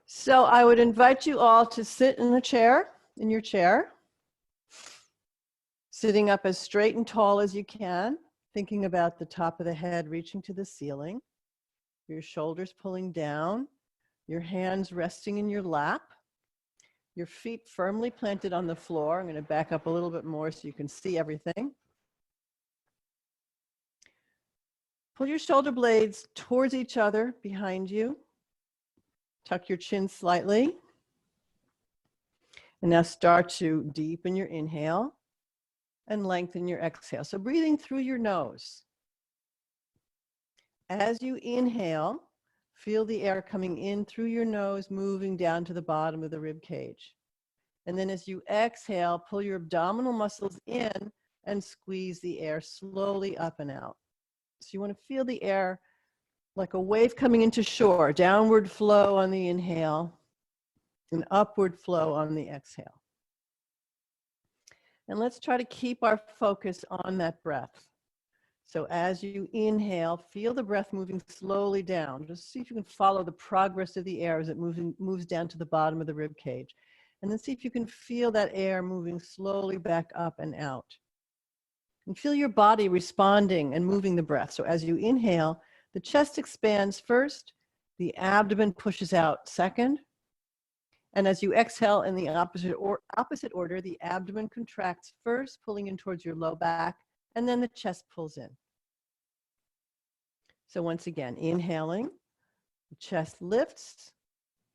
So I would invite you all to sit in your chair, sitting up as straight and tall as you can, thinking about the top of the head reaching to the ceiling, your shoulders pulling down, your hands resting in your lap, your feet firmly planted on the floor. I'm going to back up a little bit more so you can see everything. Pull your shoulder blades towards each other behind you. Tuck your chin slightly. And now start to deepen your inhale and lengthen your exhale. So breathing through your nose. As you inhale, feel the air coming in through your nose, moving down to the bottom of the rib cage. And then as you exhale, pull your abdominal muscles in and squeeze the air slowly up and out. So you want to feel the air like a wave coming into shore, downward flow on the inhale, and upward flow on the exhale. And let's try to keep our focus on that breath. So as you inhale, feel the breath moving slowly down. Just see if you can follow the progress of the air as it moves down to the bottom of the rib cage. And then see if you can feel that air moving slowly back up and out. And feel your body responding and moving the breath. So as you inhale, the chest expands first, the abdomen pushes out second. And as you exhale in the opposite order, the abdomen contracts first, pulling in towards your low back, and then the chest pulls in. So once again, inhaling, the chest lifts,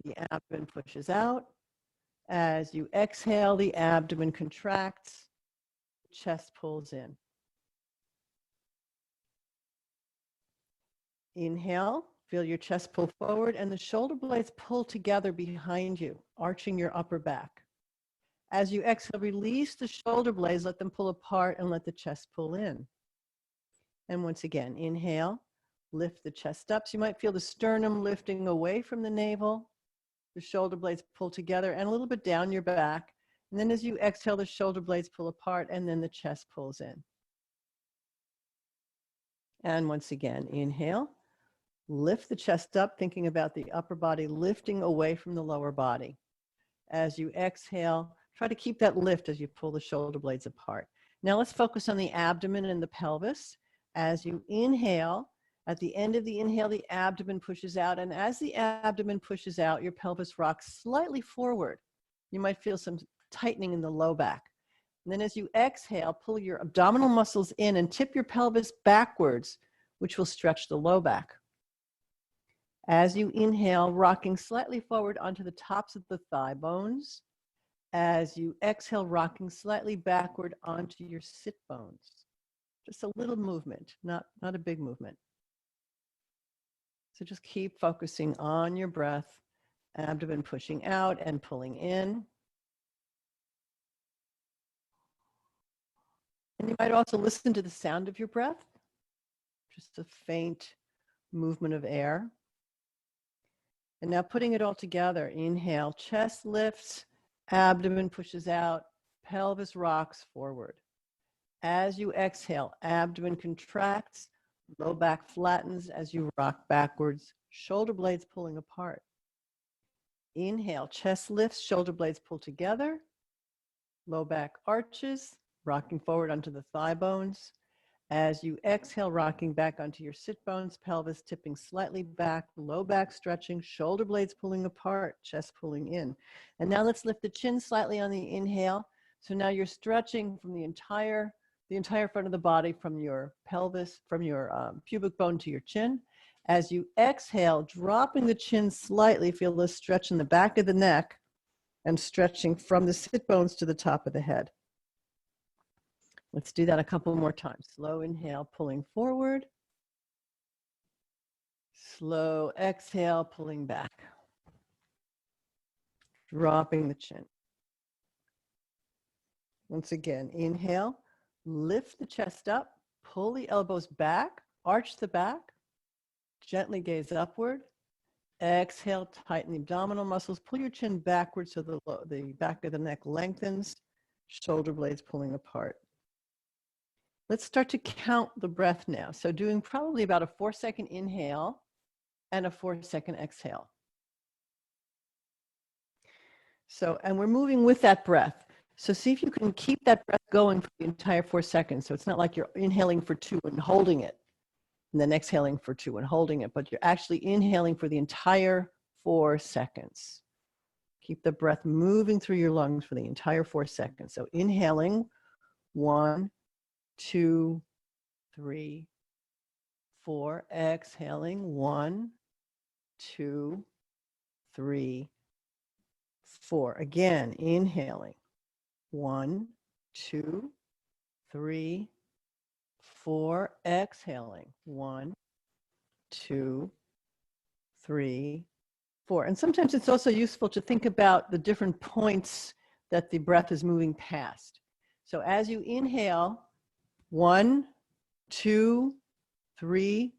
the abdomen pushes out. As you exhale, the abdomen contracts, the chest pulls in. Inhale, feel your chest pull forward and the shoulder blades pull together behind you, arching your upper back. As you exhale, release the shoulder blades, let them pull apart and let the chest pull in. And once again, inhale, lift the chest up. So you might feel the sternum lifting away from the navel, the shoulder blades pull together and a little bit down your back. And then as you exhale, the shoulder blades pull apart and then the chest pulls in. And once again, inhale. Lift the chest up, thinking about the upper body lifting away from the lower body. As you exhale, try to keep that lift as you pull the shoulder blades apart. Now let's focus on the abdomen and the pelvis. As you inhale, at the end of the inhale, the abdomen pushes out. And as the abdomen pushes out, your pelvis rocks slightly forward. You might feel some tightening in the low back. And then as you exhale, pull your abdominal muscles in and tip your pelvis backwards, which will stretch the low back. As you inhale, rocking slightly forward onto the tops of the thigh bones. As you exhale, rocking slightly backward onto your sit bones. Just a little movement, not a big movement. So just keep focusing on your breath, abdomen pushing out and pulling in. And you might also listen to the sound of your breath, just a faint movement of air. And now putting it all together, inhale, chest lifts, abdomen pushes out, pelvis rocks forward. As you exhale, abdomen contracts, low back flattens as you rock backwards, shoulder blades pulling apart. Inhale, chest lifts, shoulder blades pull together, low back arches, rocking forward onto the thigh bones. As you exhale, rocking back onto your sit bones, pelvis tipping slightly back, low back stretching, shoulder blades pulling apart, chest pulling in. And now let's lift the chin slightly on the inhale. So now you're stretching from the entire front of the body, from your pelvis, from your pubic bone to your chin. As you exhale, dropping the chin slightly, feel the stretch in the back of the neck and stretching from the sit bones to the top of the head. Let's do that a couple more times. Slow inhale, pulling forward. Slow exhale, pulling back. Dropping the chin. Once again, inhale, lift the chest up, pull the elbows back, arch the back, gently gaze upward. Exhale, tighten the abdominal muscles, pull your chin backwards so the back of the neck lengthens, shoulder blades pulling apart. Let's start to count the breath now. So doing probably about a 4-second inhale and a 4-second exhale. So, and we're moving with that breath. So see if you can keep that breath going for the entire 4 seconds. So it's not like you're inhaling for 2 and holding it, and then exhaling for 2 and holding it, but you're actually inhaling for the entire 4 seconds. Keep the breath moving through your lungs for the entire 4 seconds. So inhaling, 1, 2, 3, 4. Exhaling, 1, 2, 3, 4. Again, inhaling, 1, 2, 3, 4. Exhaling, 1, 2, 3, 4. And sometimes it's also useful to think about the different points that the breath is moving past. So as you inhale, 1, 2, 3,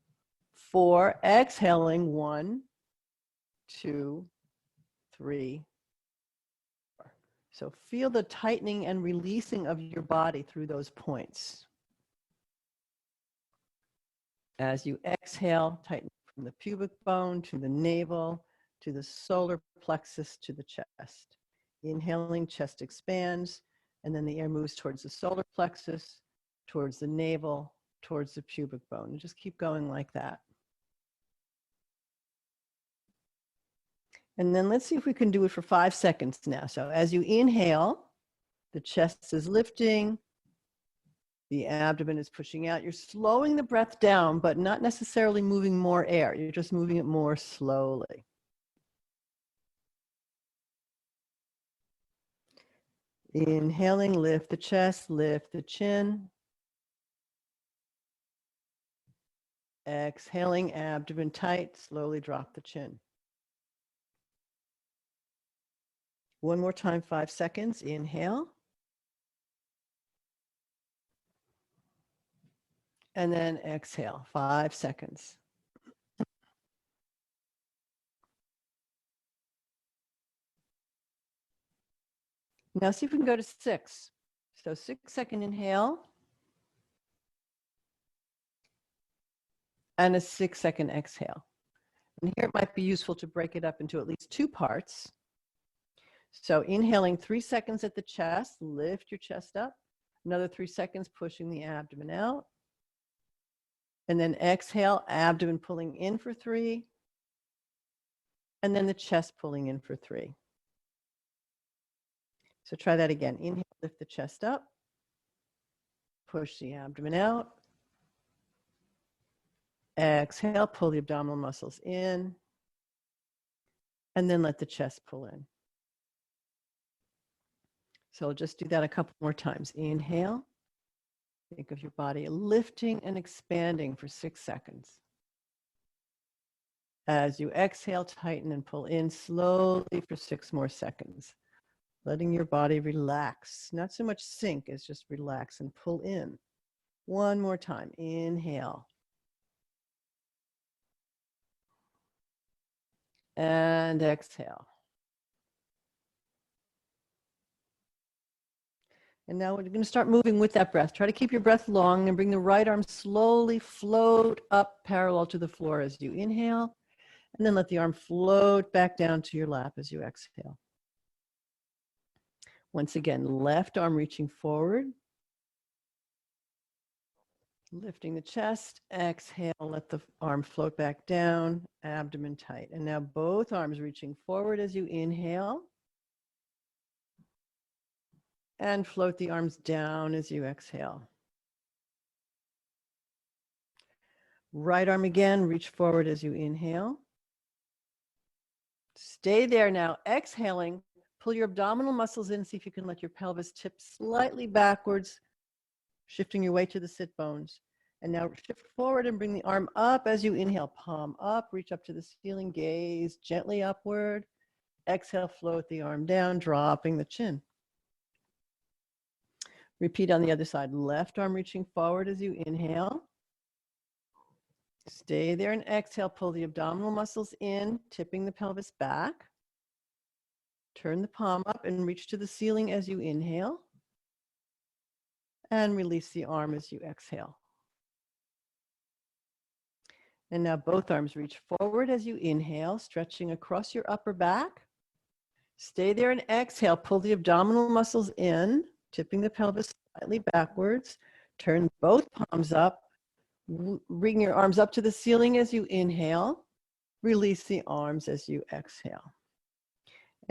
4. Exhaling, 1, 2, 3, 4. So feel the tightening and releasing of your body through those points. As you exhale, tighten from the pubic bone to the navel, to the solar plexus, to the chest. Inhaling, chest expands, and then the air moves towards the solar plexus, towards the navel, towards the pubic bone. And just keep going like that. And then let's see if we can do it for 5 seconds now. So as you inhale, the chest is lifting, the abdomen is pushing out. You're slowing the breath down, but not necessarily moving more air. You're just moving it more slowly. Inhaling, lift the chest, lift the chin. Exhaling, abdomen tight, slowly drop the chin. One more time, 5 seconds. Inhale. And then exhale, 5 seconds. Now see if we can go to 6. So 6-second inhale. And a 6-second exhale. And here it might be useful to break it up into at least 2 parts. So inhaling 3 seconds at the chest, lift your chest up. Another 3 seconds, pushing the abdomen out. And then exhale, abdomen pulling in for 3. And then the chest pulling in for 3. So try that again. Inhale, lift the chest up. Push the abdomen out. Exhale, pull the abdominal muscles in. And then let the chest pull in. So we'll just do that a couple more times. Inhale. Think of your body lifting and expanding for 6 seconds. As you exhale, tighten and pull in slowly for 6 more seconds. Letting your body relax. Not so much sink as just relax and pull in. One more time. Inhale. And exhale. And now we're going to start moving with that breath. Try to keep your breath long and bring the right arm slowly float up parallel to the floor as you inhale. And then let the arm float back down to your lap as you exhale. Once again, left arm reaching forward. Lifting the chest. Exhale, let the arm float back down, abdomen tight. And now both arms reaching forward as you inhale. And float the arms down as you exhale. Right arm again, reach forward as you inhale. Stay there now, exhaling. Pull your abdominal muscles in. See if you can let your pelvis tip slightly backwards, shifting your weight to the sit bones. And now shift forward and bring the arm up as you inhale. Palm up, reach up to the ceiling, gaze gently upward. Exhale, float the arm down, dropping the chin. Repeat on the other side. Left arm reaching forward as you inhale. Stay there and exhale. Pull the abdominal muscles in, tipping the pelvis back. Turn the palm up and reach to the ceiling as you inhale. And release the arm as you exhale. And now both arms reach forward as you inhale, stretching across your upper back. Stay there and exhale. Pull the abdominal muscles in, tipping the pelvis slightly backwards. Turn both palms up. Bring your arms up to the ceiling as you inhale. Release the arms as you exhale.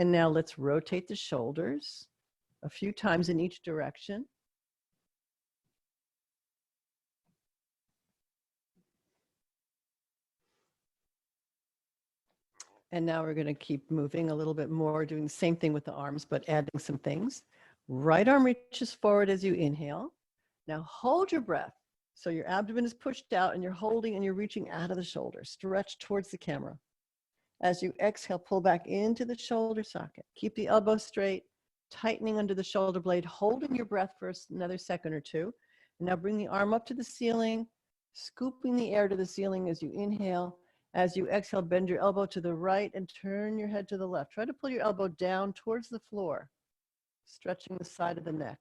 And now let's rotate the shoulders a few times in each direction. And now we're going to keep moving a little bit more, doing the same thing with the arms, but adding some things. Right arm reaches forward as you inhale. Now hold your breath. So your abdomen is pushed out and you're holding and you're reaching out of the shoulder. Stretch towards the camera. As you exhale, pull back into the shoulder socket. Keep the elbow straight, tightening under the shoulder blade, holding your breath for another second or two. And now bring the arm up to the ceiling, scooping the air to the ceiling as you inhale. As you exhale, bend your elbow to the right and turn your head to the left. Try to pull your elbow down towards the floor, stretching the side of the neck.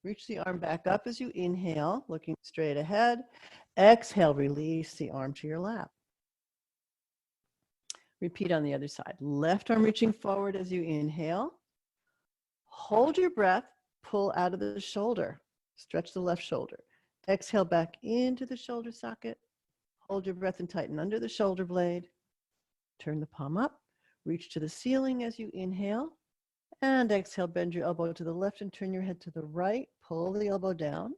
Reach the arm back up as you inhale, looking straight ahead. Exhale, release the arm to your lap. Repeat on the other side. Left arm reaching forward as you inhale. Hold your breath, pull out of the shoulder. Stretch the left shoulder. Exhale back into the shoulder socket. Hold your breath and tighten under the shoulder blade. Turn the palm up. Reach to the ceiling as you inhale. And exhale, bend your elbow to the left and turn your head to the right. Pull the elbow down.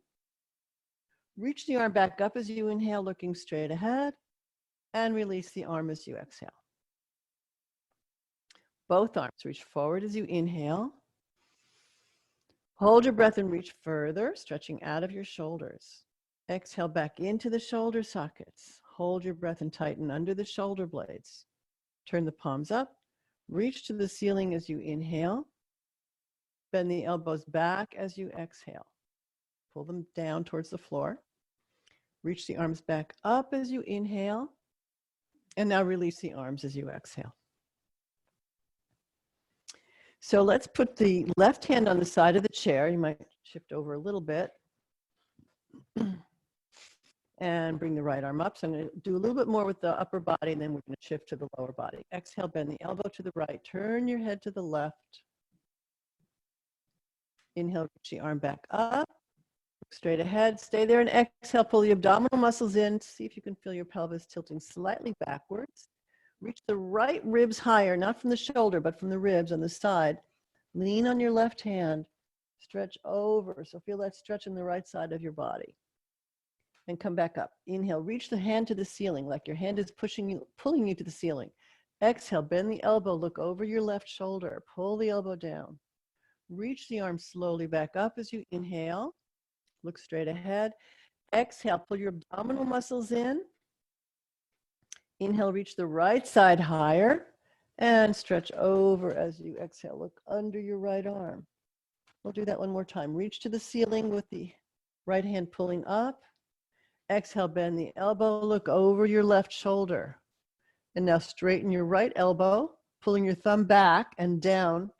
Reach the arm back up as you inhale, looking straight ahead. And release the arm as you exhale. Both arms reach forward as you inhale. Hold your breath and reach further, stretching out of your shoulders. Exhale back into the shoulder sockets. Hold your breath and tighten under the shoulder blades. Turn the palms up. Reach to the ceiling as you inhale. Bend the elbows back as you exhale. Pull them down towards the floor. Reach the arms back up as you inhale. And now release the arms as you exhale. So let's put the left hand on the side of the chair. You might shift over a little bit. And bring the right arm up. So I'm going to do a little bit more with the upper body, and then we're going to shift to the lower body. Exhale, bend the elbow to the right. Turn your head to the left. Inhale, reach the arm back up. Look straight ahead. Stay there and exhale. Pull the abdominal muscles in. See if you can feel your pelvis tilting slightly backwards. Reach the right ribs higher, not from the shoulder, but from the ribs on the side. Lean on your left hand. Stretch over. So feel that stretch in the right side of your body. And come back up. Inhale, reach the hand to the ceiling, like your hand is pulling you to the ceiling. Exhale, bend the elbow, look over your left shoulder, pull the elbow down. Reach the arm slowly back up as you inhale. Look straight ahead. Exhale, pull your abdominal muscles in. Inhale, reach the right side higher and stretch over as you exhale. Look under your right arm. We'll do that one more time. Reach to the ceiling with the right hand pulling up. Exhale, bend the elbow, look over your left shoulder. And now straighten your right elbow, pulling your thumb back and down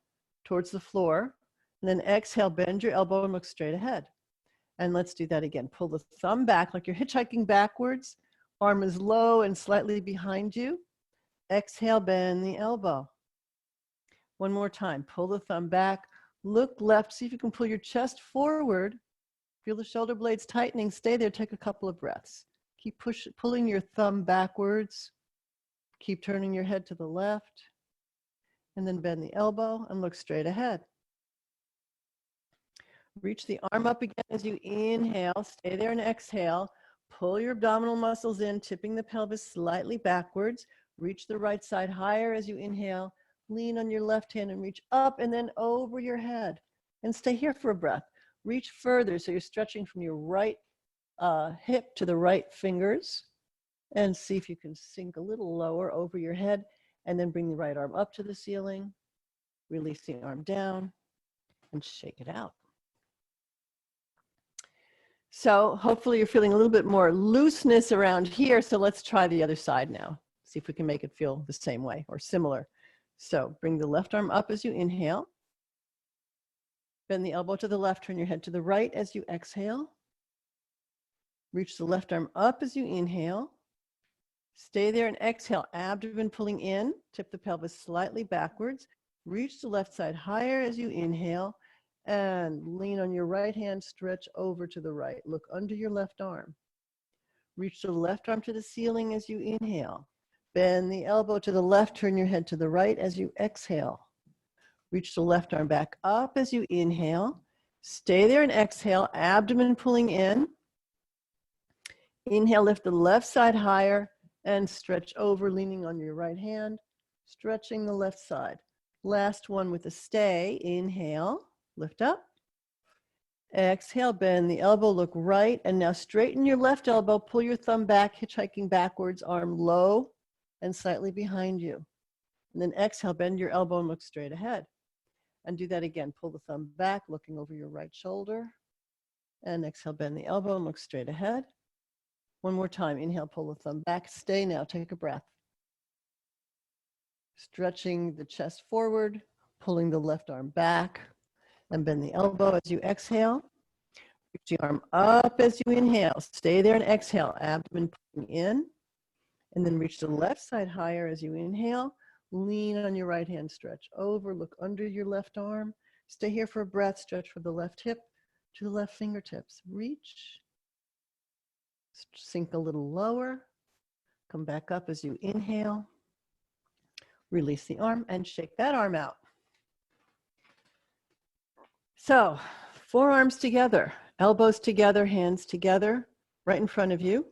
towards the floor. And then exhale, bend your elbow and look straight ahead. And let's do that again. Pull the thumb back like you're hitchhiking backwards. Arm is low and slightly behind you. Exhale, bend the elbow. One more time. Pull the thumb back, look left, see if you can pull your chest forward. Feel the shoulder blades tightening. Stay there. Take a couple of breaths. Keep pulling your thumb backwards. Keep turning your head to the left. And then bend the elbow and look straight ahead. Reach the arm up again as you inhale. Stay there and exhale. Pull your abdominal muscles in, tipping the pelvis slightly backwards. Reach the right side higher as you inhale. Lean on your left hand and reach up and then over your head. And stay here for a breath. Reach further so you're stretching from your right hip to the right fingers. And see if you can sink a little lower over your head. And then bring the right arm up to the ceiling. Release the arm down and shake it out. So hopefully you're feeling a little bit more looseness around here. So let's try the other side now. See if we can make it feel the same way or similar. So bring the left arm up as you inhale. Bend the elbow to the left, turn your head to the right as you exhale. Reach the left arm up as you inhale. Stay there and exhale, abdomen pulling in, tip the pelvis slightly backwards. Reach the left side higher as you inhale and lean on your right hand, stretch over to the right. Look under your left arm. Reach the left arm to the ceiling as you inhale. Bend the elbow to the left, turn your head to the right as you exhale. Reach the left arm back up as you inhale. Stay there and exhale, abdomen pulling in. Inhale, lift the left side higher and stretch over, leaning on your right hand, stretching the left side. Last one with a stay. Inhale, lift up. Exhale, bend the elbow, look right, and now straighten your left elbow, pull your thumb back, hitchhiking backwards, arm low and slightly behind you. And then exhale, bend your elbow and look straight ahead. And do that again. Pull the thumb back, looking over your right shoulder. And exhale, bend the elbow and look straight ahead. One more time. Inhale, pull the thumb back. Stay now. Take a breath. Stretching the chest forward, pulling the left arm back, and bend the elbow as you exhale. Reach the arm up as you inhale. Stay there and exhale. Abdomen pulling in. And then reach the left side higher as you inhale. Lean on your right hand, stretch over, look under your left arm. Stay here for a breath, stretch from the left hip to the left fingertips. Reach, sink a little lower, come back up as you inhale. Release the arm and shake that arm out. So, forearms together, elbows together, hands together, right in front of you.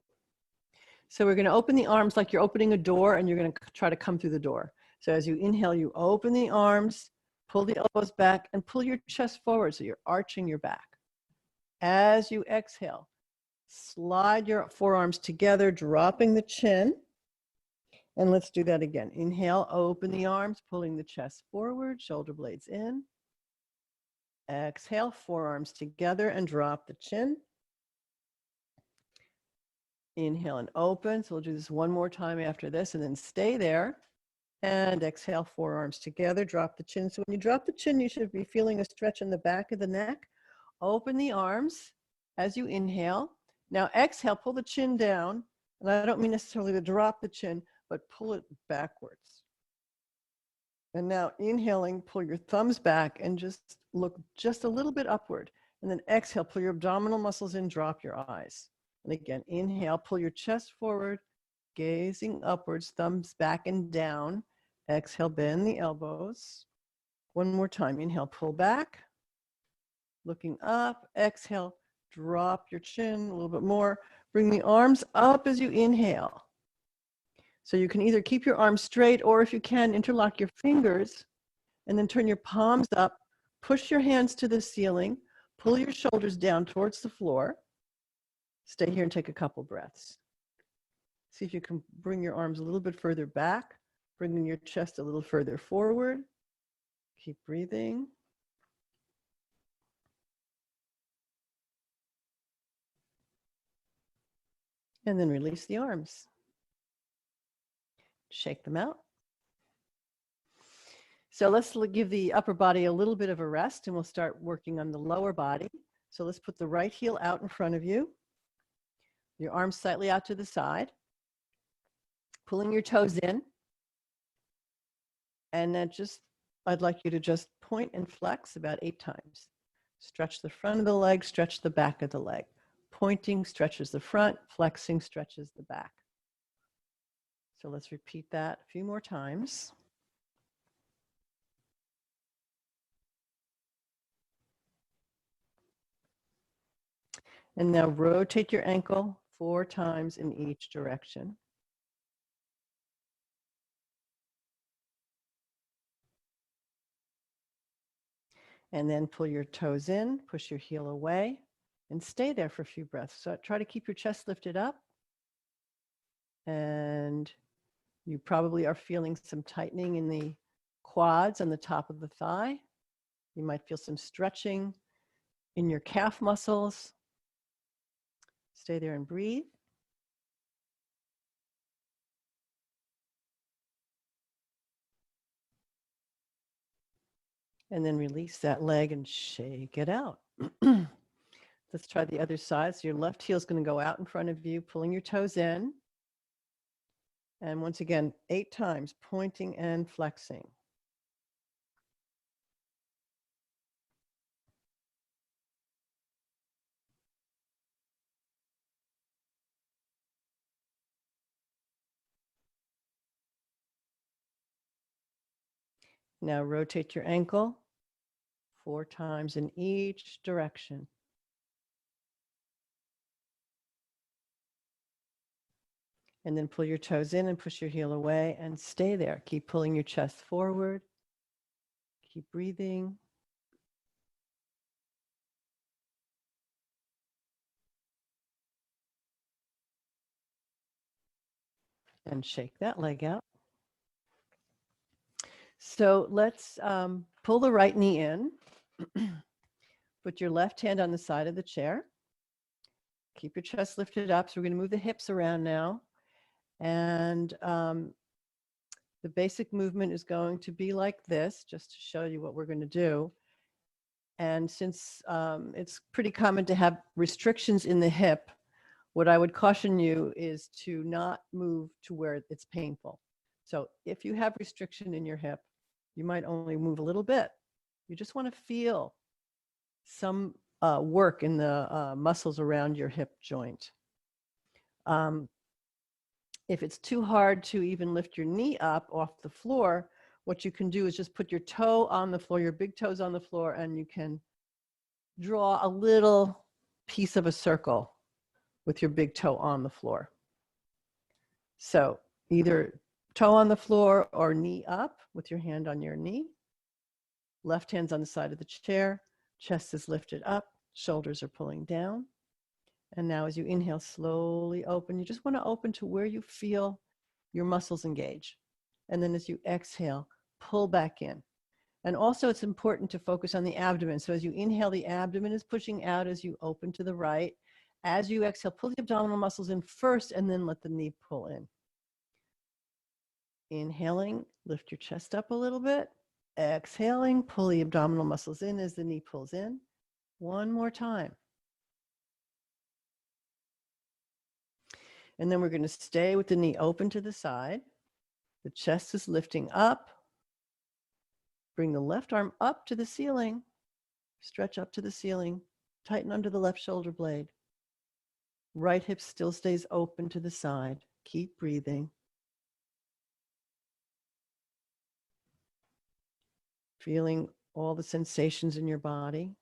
So we're going to open the arms like you're opening a door and you're going to try to come through the door. So as you inhale, you open the arms, pull the elbows back, and pull your chest forward so you're arching your back. As you exhale, slide your forearms together, dropping the chin. And let's do that again. Inhale, open the arms, pulling the chest forward, shoulder blades in. Exhale, forearms together and drop the chin. Inhale and open. So we'll do this one more time after this and then stay there. And exhale, forearms together, drop the chin. So when you drop the chin, you should be feeling a stretch in the back of the neck. Open the arms as you inhale. Now exhale, pull the chin down. And I don't mean necessarily to drop the chin, but pull it backwards. And now inhaling, pull your thumbs back and just look just a little bit upward. And then exhale, pull your abdominal muscles in, drop your eyes. And again, inhale, pull your chest forward, gazing upwards, thumbs back and down. Exhale, bend the elbows. One more time. Inhale, pull back. Looking up. Exhale, drop your chin a little bit more. Bring the arms up as you inhale. So you can either keep your arms straight or if you can, interlock your fingers and then turn your palms up. Push your hands to the ceiling. Pull your shoulders down towards the floor. Stay here and take a couple breaths. See if you can bring your arms a little bit further back, bringing your chest a little further forward. Keep breathing. And then release the arms. Shake them out. So let's give the upper body a little bit of a rest and we'll start working on the lower body. So let's put the right heel out in front of you. Your arms slightly out to the side. Pulling your toes in. And then I'd like you to just point and flex about 8 times. Stretch the front of the leg, stretch the back of the leg. Pointing stretches the front, flexing stretches the back. So let's repeat that a few more times. And now rotate your ankle 4 times in each direction. And then pull your toes in, push your heel away, and stay there for a few breaths. So try to keep your chest lifted up. And you probably are feeling some tightening in the quads on the top of the thigh. You might feel some stretching in your calf muscles. Stay there and breathe. And then release that leg and shake it out. Let's try the other side. So your left heel is going to go out in front of you, pulling your toes in. And once again, 8 times, pointing and flexing. Now rotate your ankle 4 times in each direction. And then pull your toes in and push your heel away and stay there. Keep pulling your chest forward. Keep breathing. And shake that leg out. So let's pull the right knee in. Put your left hand on the side of the chair. Keep your chest lifted up. So we're going to move the hips around now. And the basic movement is going to be like this, just to show you what we're going to do. And since it's pretty common to have restrictions in the hip, what I would caution you is to not move to where it's painful. So if you have restriction in your hip, you might only move a little bit. You just want to feel some work in the muscles around your hip joint. If it's too hard to even lift your knee up off the floor, what you can do is just put your toe on the floor, your big toes on the floor, and you can draw a little piece of a circle with your big toe on the floor. So either toe on the floor or knee up with your hand on your knee. Left hand's on the side of the chair, chest is lifted up, shoulders are pulling down. And now as you inhale, slowly open. You just want to open to where you feel your muscles engage. And then as you exhale, pull back in. And also it's important to focus on the abdomen. So as you inhale, the abdomen is pushing out as you open to the right. As you exhale, pull the abdominal muscles in first and then let the knee pull in. Inhaling, lift your chest up a little bit. Exhaling, pull the abdominal muscles in as the knee pulls in. One more time. And then we're going to stay with the knee open to the side. The chest is lifting up. Bring the left arm up to the ceiling. Stretch up to the ceiling. Tighten under the left shoulder blade. Right hip still stays open to the side. Keep breathing. Feeling all the sensations in your body.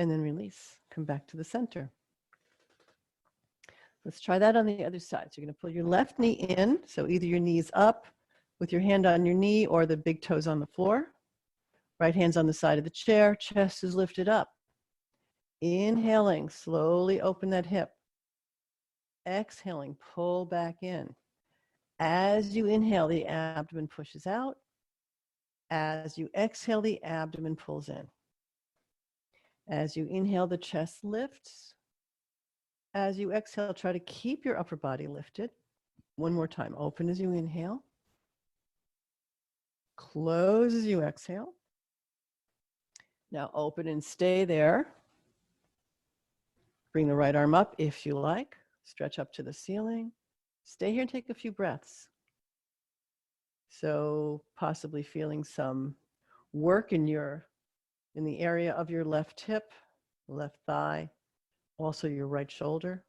And then release. Come back to the center. Let's try that on the other side. So you're going to pull your left knee in. So either your knee's up with your hand on your knee or the big toes on the floor. Right hand's on the side of the chair. Chest is lifted up. Inhaling, slowly open that hip. Exhaling, pull back in. As you inhale, the abdomen pushes out. As you exhale, the abdomen pulls in. As you inhale, the chest lifts. As you exhale, try to keep your upper body lifted. One more time. Open as you inhale. Close as you exhale. Now open and stay there. Bring the right arm up if you like. Stretch up to the ceiling. Stay here and take a few breaths. So possibly feeling some work in the area of your left hip, left thigh, also your right shoulder.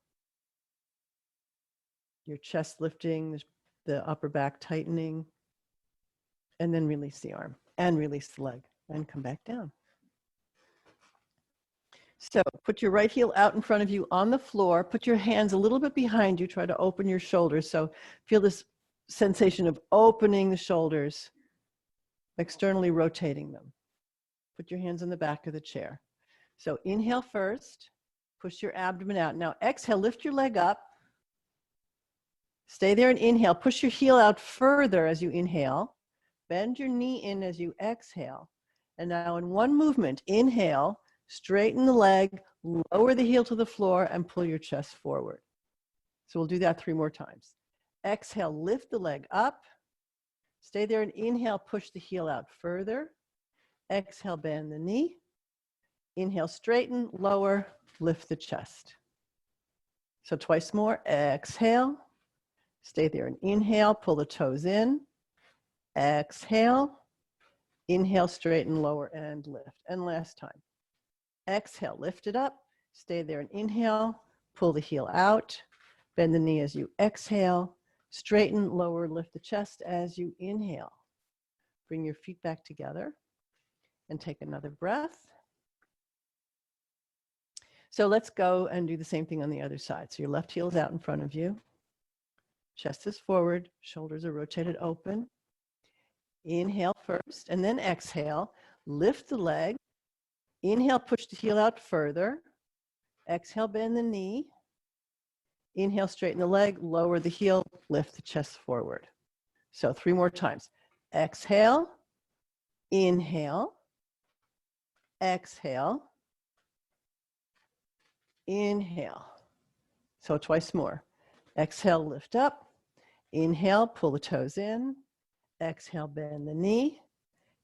Your chest lifting, the upper back tightening. And then release the arm and release the leg and come back down. So put your right heel out in front of you on the floor. Put your hands a little bit behind you. Try to open your shoulders. So feel this sensation of opening the shoulders, externally rotating them. Put your hands on the back of the chair. So inhale first. Push your abdomen out. Now exhale, lift your leg up. Stay there and inhale. Push your heel out further as you inhale. Bend your knee in as you exhale. And now in one movement, inhale, straighten the leg, lower the heel to the floor, and pull your chest forward. So we'll do that 3 more times. Exhale, lift the leg up. Stay there and inhale, push the heel out further. Exhale, bend the knee. Inhale, straighten, lower, lift the chest. So twice more. Exhale. Stay there and inhale, pull the toes in. Exhale. Inhale, straighten, lower, and lift. And last time. Exhale, lift it up. Stay there and inhale. Pull the heel out. Bend the knee as you exhale. Straighten, lower, lift the chest as you inhale. Bring your feet back together and take another breath. So let's go and do the same thing on the other side. So your left heel is out in front of you. Chest is forward, shoulders are rotated open. Inhale first, and then exhale. Lift the leg. Inhale, push the heel out further. Exhale, bend the knee. Inhale, straighten the leg, lower the heel, lift the chest forward. So 3 more times. Exhale, inhale, exhale, inhale. So twice more. Exhale, lift up. Inhale, pull the toes in. Exhale, bend the knee.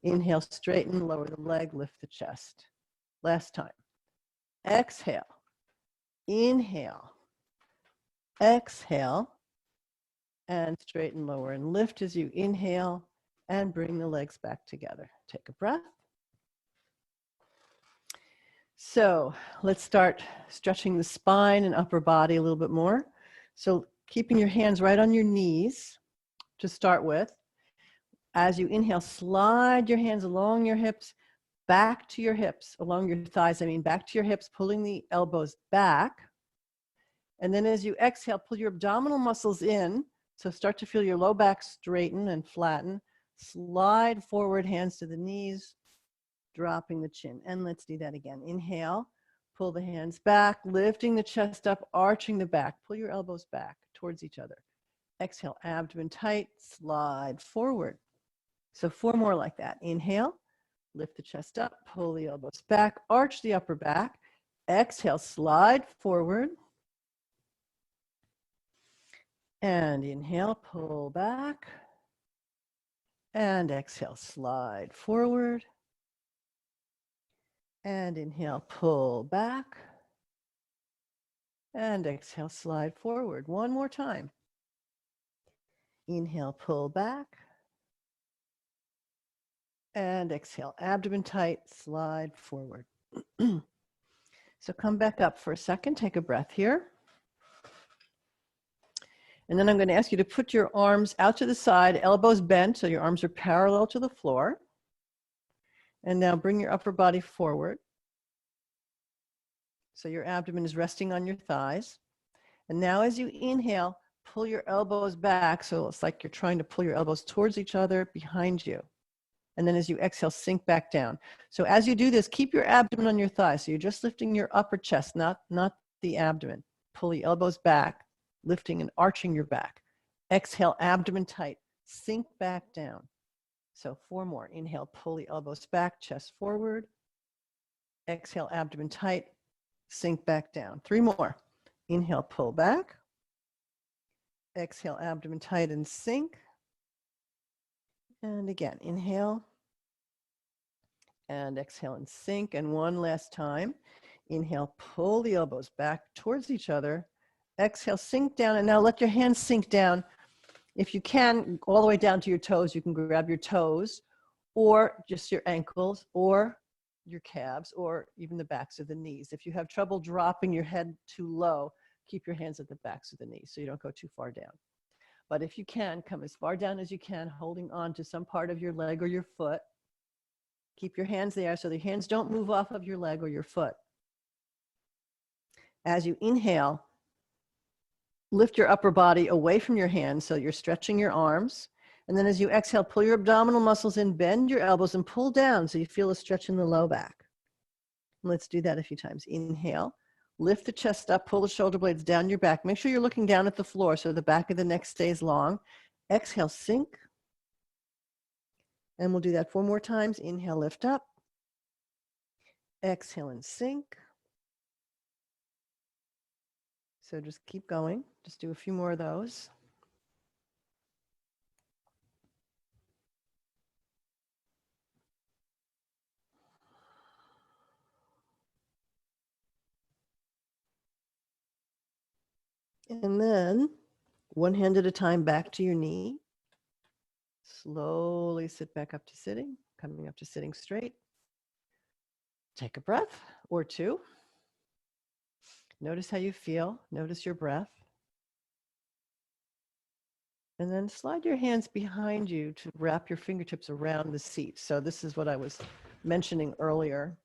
Inhale, straighten, lower the leg, lift the chest. Last time. Exhale, inhale, exhale, and straighten, lower, and lift as you inhale, and bring the legs back together. Take a breath. So let's start stretching the spine and upper body a little bit more. So keeping your hands right on your knees to start with. As you inhale, slide your hands along your hips, back to your hips, along your thighs, back to your hips, pulling the elbows back. And then as you exhale, pull your abdominal muscles in. So start to feel your low back straighten and flatten. Slide forward, hands to the knees, dropping the chin. And let's do that again. Inhale, pull the hands back, lifting the chest up, arching the back. Pull your elbows back towards each other. Exhale, abdomen tight, slide forward. So 4 more like that. Inhale, lift the chest up, pull the elbows back, arch the upper back. Exhale, slide forward. And inhale, pull back. And exhale, slide forward. And inhale, pull back. And exhale, slide forward. 1 more time. Inhale, pull back. And exhale, abdomen tight, slide forward. So come back up for a second, take a breath here. And then I'm going to ask you to put your arms out to the side, elbows bent, so your arms are parallel to the floor. And now bring your upper body forward. So your abdomen is resting on your thighs. And now as you inhale, pull your elbows back. So it's like you're trying to pull your elbows towards each other behind you. And then as you exhale, sink back down. So as you do this, keep your abdomen on your thighs. So you're just lifting your upper chest, not the abdomen. Pull the elbows back, lifting and arching your back. Exhale, abdomen tight, sink back down. So 4 more. Inhale, pull the elbows back, chest forward. Exhale, abdomen tight, sink back down. 3 more. Inhale, pull back. Exhale, abdomen tight and sink. And again, inhale. And exhale and sink. And 1 last time. Inhale, pull the elbows back towards each other. Exhale, sink down. And now let your hands sink down. If you can, all the way down to your toes, you can grab your toes or just your ankles or your calves or even the backs of the knees. If you have trouble dropping your head too low, keep your hands at the backs of the knees so you don't go too far down. But if you can, come as far down as you can, holding on to some part of your leg or your foot. Keep your hands there so the hands don't move off of your leg or your foot. As you inhale, lift your upper body away from your hands so you're stretching your arms. And then as you exhale, pull your abdominal muscles in, bend your elbows and pull down so you feel a stretch in the low back. And let's do that a few times. Inhale, lift the chest up, pull the shoulder blades down your back. Make sure you're looking down at the floor so the back of the neck stays long. Exhale, sink. And we'll do that 4 more times. Inhale, lift up. Exhale and sink. So just keep going. Just do a few more of those. And then 1 hand at a time back to your knee. Slowly sit back up to sitting, coming up to sitting straight. Take a breath or 2. Notice how you feel. Notice your breath. And then slide your hands behind you to wrap your fingertips around the seat. So this is what I was mentioning earlier.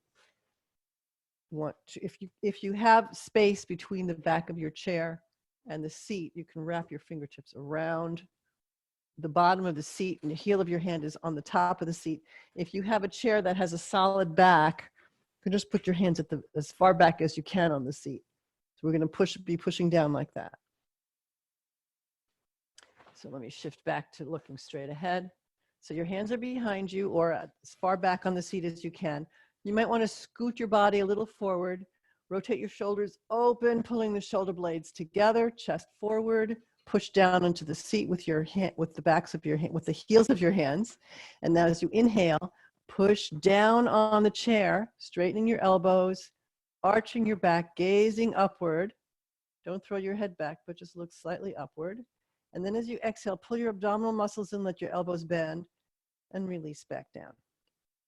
If you have space between the back of your chair and the seat, you can wrap your fingertips around the bottom of the seat, and the heel of your hand is on the top of the seat. If you have a chair that has a solid back, you can just put your hands as far back as you can on the seat. So we're going to be pushing down like that. So let me shift back to looking straight ahead. So your hands are behind you or as far back on the seat as you can. You might want to scoot your body a little forward, rotate your shoulders open, pulling the shoulder blades together, chest forward, push down onto the seat with your hand, with the backs of your hand, with the heels of your hands. And now as you inhale, push down on the chair, straightening your elbows, arching your back, gazing upward. Don't throw your head back, but just look slightly upward. And then as you exhale, pull your abdominal muscles in, let your elbows bend, and release back down.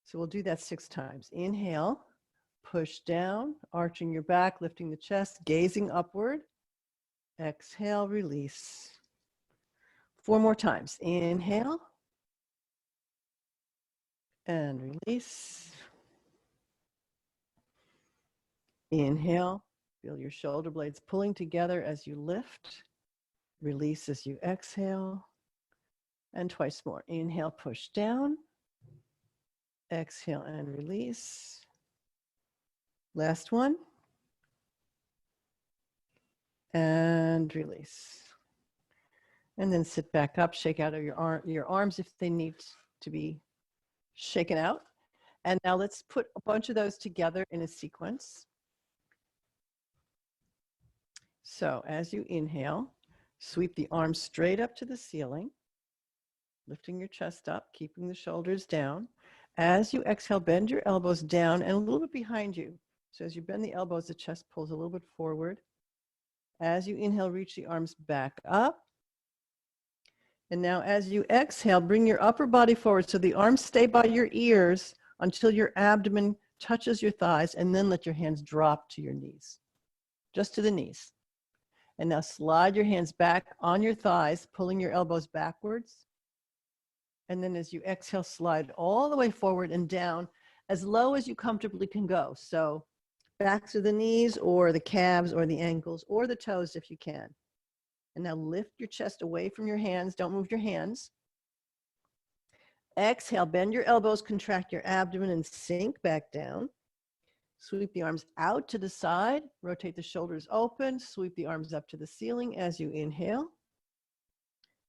So we'll do that 6 times. Inhale, push down, arching your back, lifting the chest, gazing upward. Exhale, release. 4 more times. Inhale, and release. Inhale, feel your shoulder blades pulling together as you lift. Release as you exhale. And twice more. Inhale, push down. Exhale and release. Last one. And release. And then sit back up, shake out of your arms if they need to be shaken out. And now let's put a bunch of those together in a sequence. So as you inhale, sweep the arms straight up to the ceiling, lifting your chest up, keeping the shoulders down. As you exhale, bend your elbows down and a little bit behind you. So as you bend the elbows, the chest pulls a little bit forward. As you inhale, reach the arms back up. And now as you exhale, bring your upper body forward so the arms stay by your ears until your abdomen touches your thighs, and then let your hands drop to your knees, just to the knees. And now slide your hands back on your thighs, pulling your elbows backwards. And then as you exhale, slide all the way forward and down as low as you comfortably can go. So back to the knees or the calves or the ankles or the toes if you can. And now lift your chest away from your hands. Don't move your hands. Exhale, bend your elbows, contract your abdomen and sink back down. Sweep the arms out to the side. Rotate the shoulders open. Sweep the arms up to the ceiling as you inhale.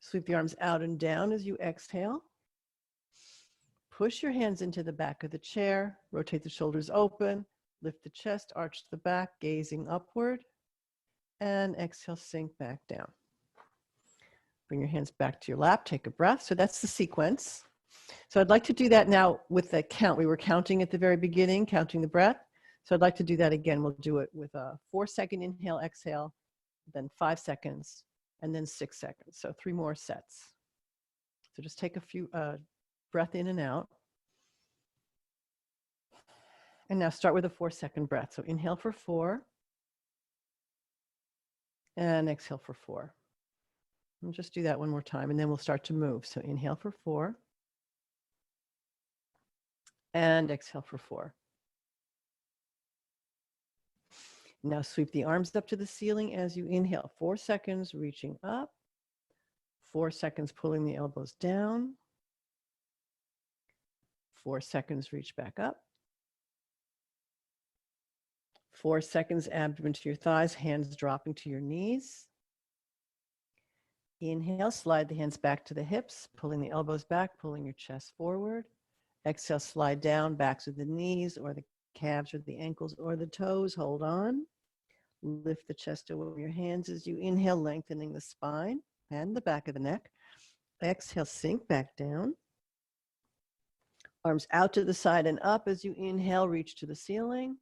Sweep the arms out and down as you exhale. Push your hands into the back of the chair. Rotate the shoulders open. Lift the chest, arch the back, gazing upward. And exhale, sink back down. Bring your hands back to your lap. Take a breath. So that's the sequence. So I'd like to do that now with the count. We were counting at the very beginning, counting the breath. So I'd like to do that again. We'll do it with a 4-second inhale, exhale, then 5 seconds, and then 6 seconds. So 3 more sets. So just take a few breath in and out. And now start with a 4-second breath. So inhale for 4. And exhale for 4. And just do that one more time, and then we'll start to move. So inhale for 4. And exhale for 4. Now sweep the arms up to the ceiling as you inhale. 4 seconds, reaching up. 4 seconds, pulling the elbows down. 4 seconds, reach back up. 4 seconds, abdomen to your thighs, hands dropping to your knees. Inhale, slide the hands back to the hips, pulling the elbows back, pulling your chest forward. Exhale, slide down, back to the knees or the calves or the ankles or the toes. Hold on. Lift the chest over your hands as you inhale, lengthening the spine and the back of the neck. Exhale, sink back down. Arms out to the side and up as you inhale, reach to the ceiling.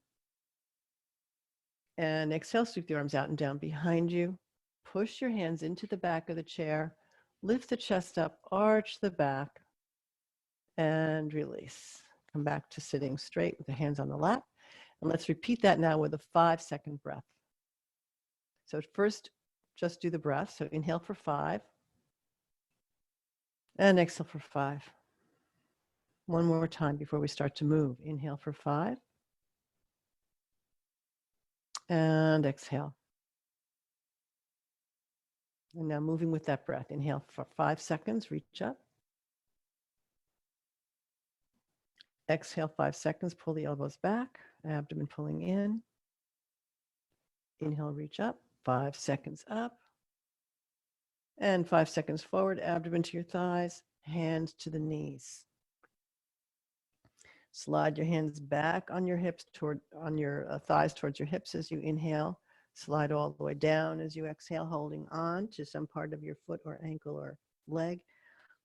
And exhale, sweep the arms out and down behind you. Push your hands into the back of the chair. Lift the chest up, arch the back, and release. Come back to sitting straight with the hands on the lap. And let's repeat that now with a 5-second breath. So first, just do the breath. So inhale for 5. And exhale for 5. One more time before we start to move. Inhale for 5. And exhale. And now moving with that breath. Inhale for 5 seconds, reach up. Exhale 5 seconds, pull the elbows back, abdomen pulling in. Inhale, reach up, 5 seconds up. And 5 seconds forward, abdomen to your thighs, hands to the knees. Slide your hands back on your hips on your thighs towards your hips as you inhale. Slide all the way down as you exhale, holding on to some part of your foot or ankle or leg.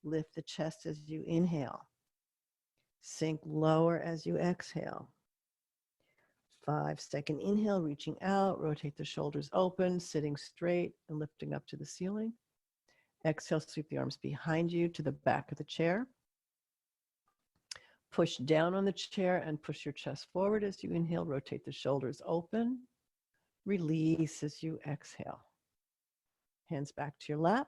Lift the chest as you inhale. Sink lower as you exhale. 5-second inhale, reaching out, rotate the shoulders open, sitting straight and lifting up to the ceiling. Exhale, sweep the arms behind you to the back of the chair. Push down on the chair and push your chest forward as you inhale. Rotate the shoulders open. Release as you exhale. Hands back to your lap.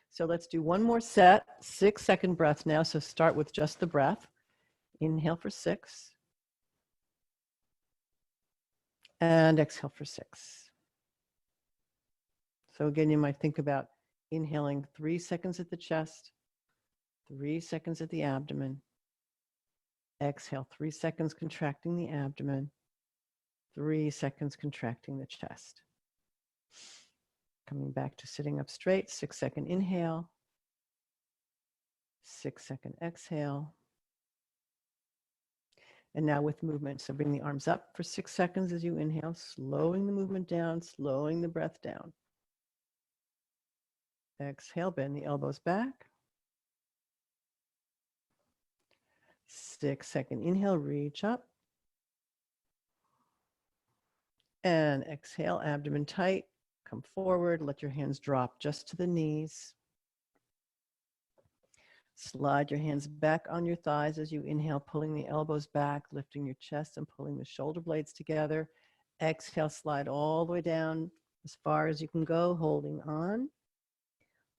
So let's do one more set, 6-second breath now. So start with just the breath. Inhale for 6. And exhale for 6. So again, you might think about inhaling 3 seconds at the chest, 3 seconds at the abdomen. Exhale, 3 seconds contracting the abdomen, 3 seconds contracting the chest. Coming back to sitting up straight, 6-second inhale, 6-second exhale. And now with movement, so bring the arms up for 6 seconds as you inhale, slowing the movement down, slowing the breath down. Exhale, bend the elbows back. 6-second inhale, reach up. And exhale, abdomen tight. Come forward, let your hands drop just to the knees. Slide your hands back on your thighs as you inhale, pulling the elbows back, lifting your chest and pulling the shoulder blades together. Exhale, slide all the way down as far as you can go, holding on.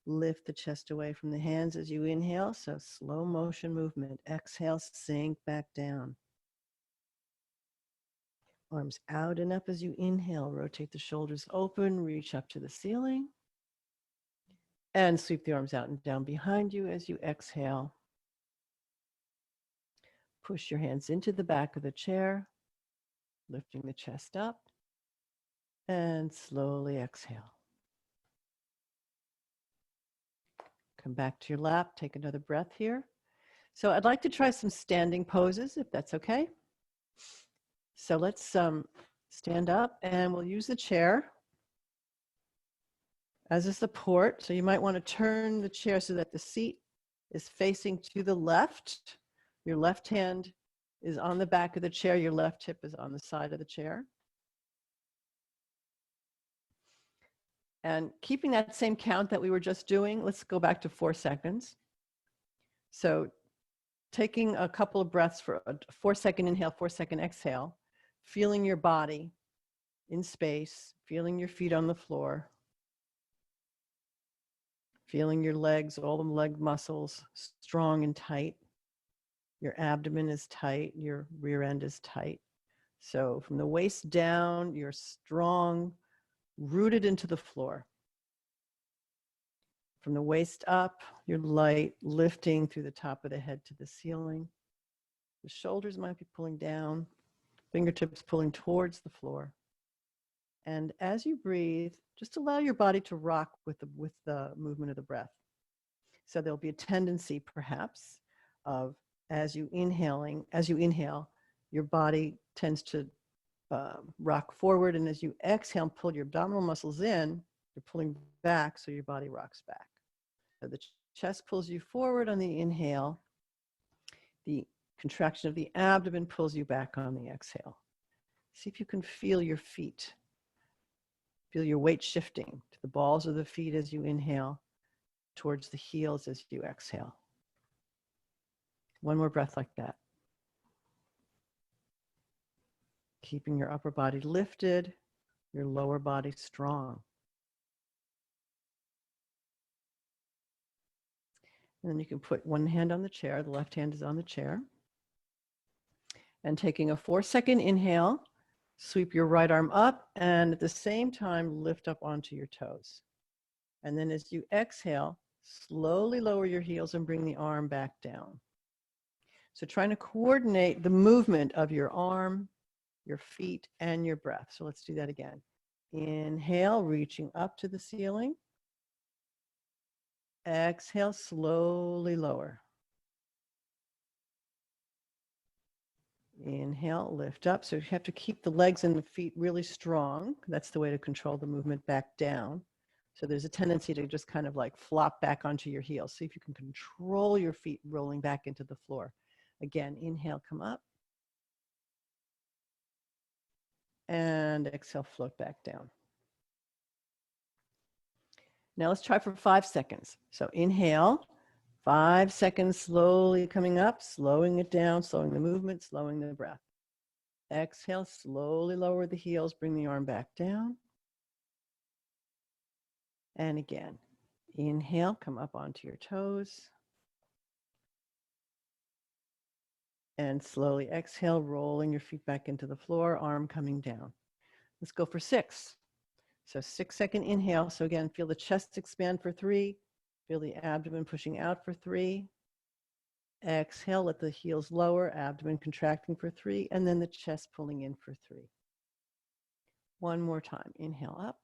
Lift the chest away from the hands as you inhale, so slow motion movement. Exhale, sink back down. Arms out and up as you inhale. Rotate the shoulders open, reach up to the ceiling. And sweep the arms out and down behind you as you exhale. Push your hands into the back of the chair, lifting the chest up. And slowly exhale. Come back to your lap, take another breath here. So I'd like to try some standing poses, if that's okay. So let's stand up and we'll use the chair as a support. So you might want to turn the chair so that the seat is facing to the left. Your left hand is on the back of the chair. Your left hip is on the side of the chair. And keeping that same count that we were just doing, let's go back to 4 seconds. So taking a couple of breaths for a 4-second inhale, 4-second exhale, feeling your body in space, feeling your feet on the floor, feeling your legs, all the leg muscles strong and tight. Your abdomen is tight, your rear end is tight. So from the waist down, you're strong, rooted into the floor. From the waist up, you're light, lifting through the top of the head to the ceiling. The shoulders might be pulling down, fingertips pulling towards the floor. And as you breathe, just allow your body to rock with the movement of the breath. So there'll be a tendency, perhaps, of as you inhale, your body tends to rock forward, and as you exhale, pull your abdominal muscles in, you're pulling back, so your body rocks back. So the chest pulls you forward on the inhale. The contraction of the abdomen pulls you back on the exhale. See if you can feel your feet. Feel your weight shifting to the balls of the feet as you inhale, towards the heels as you exhale. One more breath like that. Keeping your upper body lifted, your lower body strong. And then you can put one hand on the chair. The left hand is on the chair. And taking a 4-second inhale, sweep your right arm up and at the same time lift up onto your toes. And then as you exhale, slowly lower your heels and bring the arm back down. So trying to coordinate the movement of your arm, your feet, and your breath. So let's do that again. Inhale, reaching up to the ceiling. Exhale, slowly lower. Inhale, lift up. So you have to keep the legs and the feet really strong. That's the way to control the movement back down. So there's a tendency to just kind of like flop back onto your heels. See if you can control your feet rolling back into the floor. Again, inhale, come up. And exhale, float back down. Now let's try for 5 seconds. So inhale, 5 seconds, slowly coming up, slowing it down, slowing the movement, slowing the breath. Exhale, slowly lower the heels, bring the arm back down. And again, inhale, come up onto your toes. And slowly exhale, rolling your feet back into the floor, arm coming down. Let's go for 6. So 6-second inhale. So again, feel the chest expand for 3. Feel the abdomen pushing out for 3. Exhale, let the heels lower, abdomen contracting for 3, and then the chest pulling in for 3. One more time. Inhale up.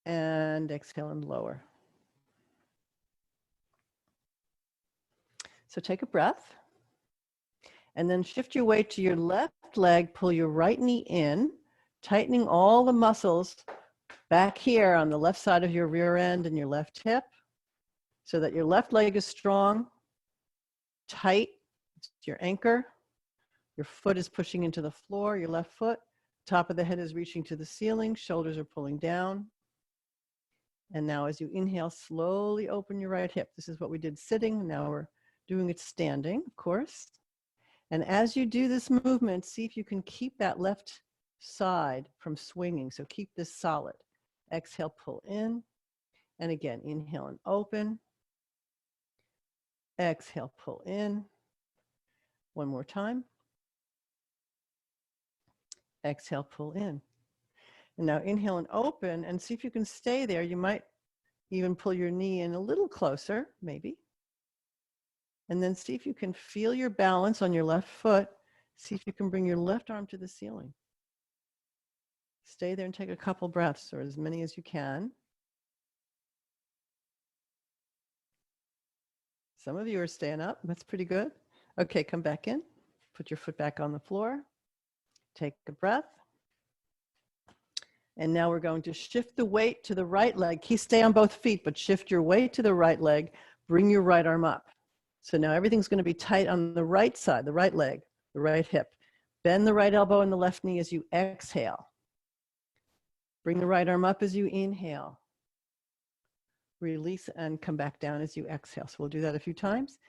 And exhale and lower. So take a breath. And then shift your weight to your left leg, pull your right knee in, tightening all the muscles back here on the left side of your rear end and your left hip so that your left leg is strong, tight, it's your anchor. Your foot is pushing into the floor, your left foot. Top of the head is reaching to the ceiling, shoulders are pulling down. And now as you inhale, slowly open your right hip. This is what we did sitting. Now we're doing it standing, of course. And as you do this movement, see if you can keep that left side from swinging. So keep this solid. Exhale, pull in. And again, inhale and open. Exhale, pull in. One more time. Exhale, pull in. And now inhale and open and see if you can stay there. You might even pull your knee in a little closer, maybe. And then see if you can feel your balance on your left foot. See if you can bring your left arm to the ceiling. Stay there and take a couple breaths, or as many as you can. Some of you are staying up. That's pretty good. Okay, come back in. Put your foot back on the floor. Take a breath. And now we're going to shift the weight to the right leg. Stay on both feet, but shift your weight to the right leg. Bring your right arm up. So now everything's going to be tight on the right side, the right leg, the right hip. Bend the right elbow and the left knee as you exhale. Bring the right arm up as you inhale. Release and come back down as you exhale. So we'll do that a few times.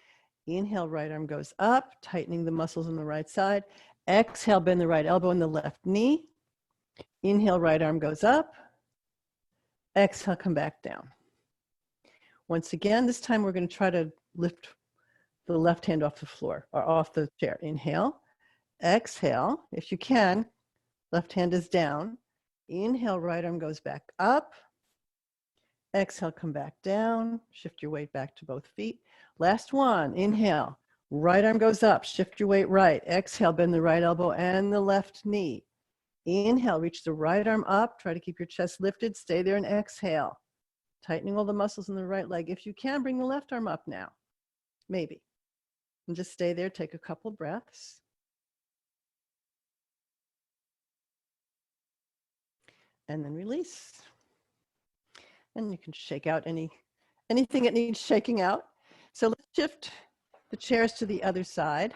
Inhale, right arm goes up, tightening the muscles on the right side. Exhale, bend the right elbow and the left knee. Inhale, right arm goes up. Exhale, come back down. Once again, this time we're going to try to lift the left hand off the floor or off the chair. Inhale, exhale. If you can, left hand is down. Inhale, right arm goes back up. Exhale, come back down. Shift your weight back to both feet. Last one. Inhale, right arm goes up. Shift your weight right. Exhale, bend the right elbow and the left knee. Inhale, reach the right arm up. Try to keep your chest lifted. Stay there and exhale. Tightening all the muscles in the right leg. If you can, bring the left arm up now. Maybe. And just stay there. Take a couple breaths. And then release. And you can shake out anything that needs shaking out. So let's shift the chairs to the other side.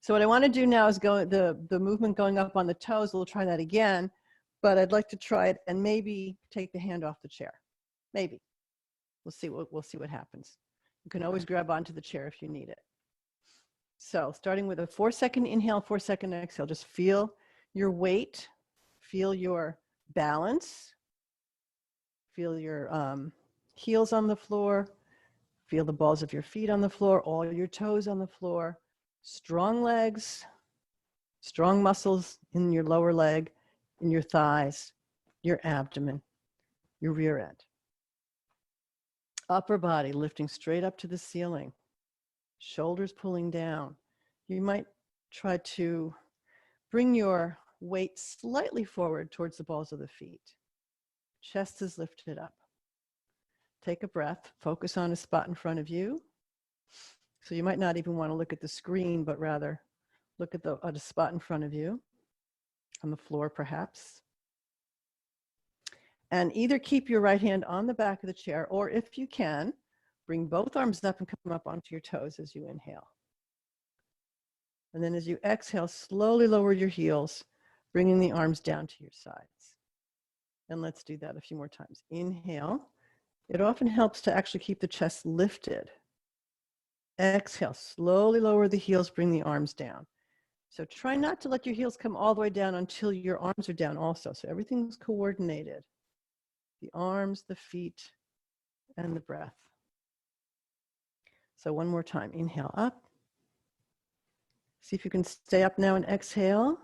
So what I want to do now is go the movement going up on the toes. We'll try that again, but I'd like to try it and maybe take the hand off the chair. Maybe. We'll see what happens. You can always grab onto the chair if you need it. So starting with a 4-second inhale, 4-second exhale, just feel your weight, feel your balance. Feel your heels on the floor. Feel the balls of your feet on the floor, all your toes on the floor. Strong legs, strong muscles in your lower leg, in your thighs, your abdomen, your rear end. Upper body lifting straight up to the ceiling. Shoulders pulling down. You might try to bring your weight slightly forward towards the balls of the feet. Chest is lifted up. Take a breath. Focus on a spot in front of you. So you might not even want to look at the screen, but rather look at a spot in front of you, on the floor perhaps. And either keep your right hand on the back of the chair, or if you can, bring both arms up and come up onto your toes as you inhale. And then as you exhale, slowly lower your heels, bringing the arms down to your sides. And let's do that a few more times. Inhale. It often helps to actually keep the chest lifted. Exhale, slowly lower the heels, bring the arms down. So try not to let your heels come all the way down until your arms are down also. So everything's coordinated. The arms, the feet, and the breath. So one more time. Inhale up. See if you can stay up now and exhale.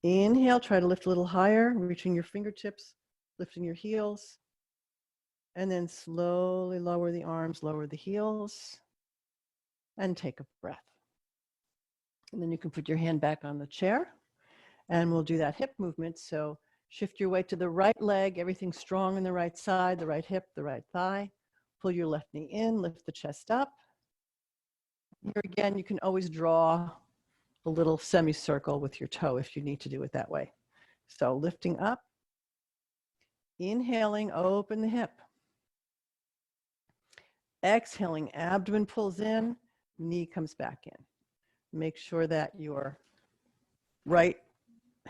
Inhale, try to lift a little higher, reaching your fingertips, lifting your heels. And then slowly lower the arms, lower the heels, and take a breath. And then you can put your hand back on the chair, and we'll do that hip movement. So shift your weight to the right leg, everything strong on the right side, the right hip, the right thigh. Pull your left knee in, lift the chest up. Here again, you can always draw a little semicircle with your toe if you need to do it that way. So lifting up, inhaling, open the hip. Exhaling, abdomen pulls in, knee comes back in. Make sure that your right